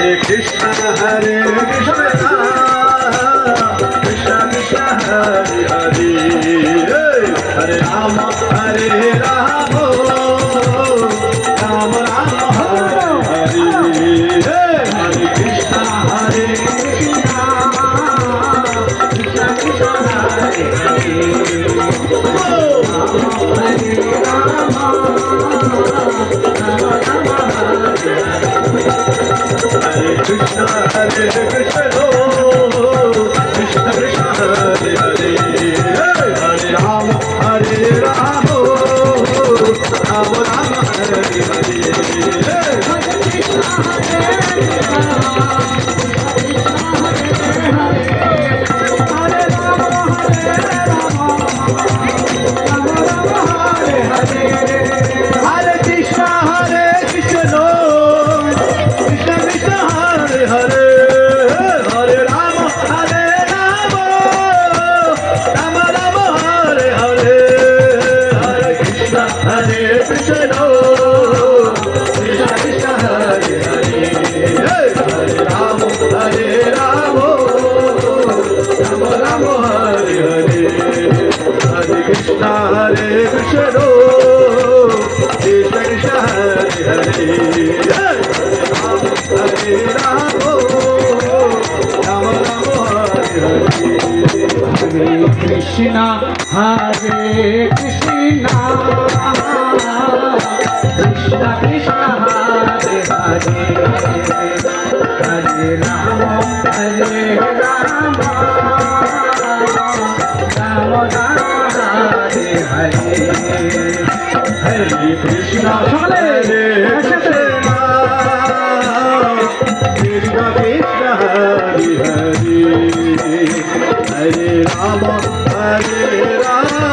Krishna Hare Krishna Krishna Krishna Hare Hare Hare Rama Hare Rama Rama Rama Hare Hare Hare Krishna Hare Krishna Krishna Krishna Hare Hare Krishna Hare Krishna Krishna Krishna Hare Hare Hare Rama Hare Rama Rama Rama Hare Hare Krishna Hare Krishna Krishna Krishna Hare Hare Hare Rama Rama Rama Hare Hare Krishna Hare Krishna Krishna Krishna Hare Hare Hare Rama Hare Rama Rama Rama Hare Hare Hare Krishna Hare Krishna Krishna Krishna Hare Hare Hare Rama Hare Rama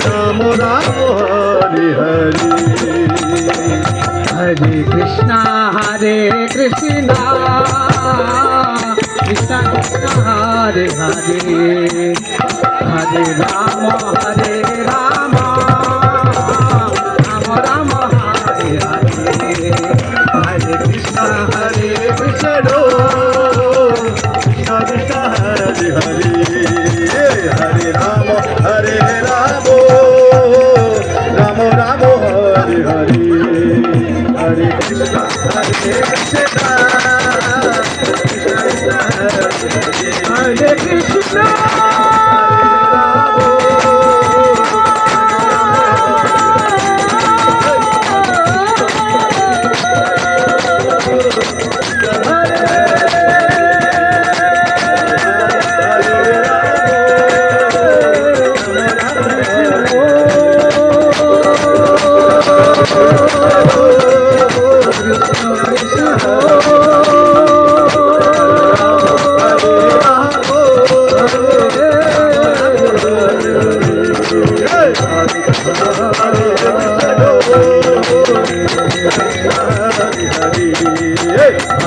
Rama Rama Hare Hare Hare Krishna Hare Krishna Krishna Krishna Hare Hare Hare Rama Hare Rama Rama Rama Hare Hare Hare Krishna Hare Krishna Krishna Krishna Hare Hare Hare Rama Hare Rama Rama Rama Hare Hare Hare Krishna Hare Krishna Krishna Krishna Hare Krishna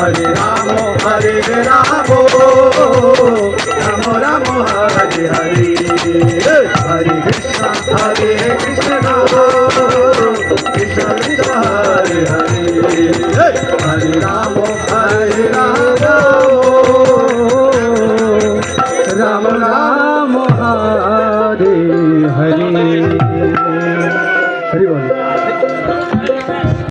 Hare Rama Hare Rama Rama Rama Hare Hare Hare Krishna Hare Krishna Krishna Krishna Hare Hare Hare Rama Hare Rama Rama Rama Hare Hare Hare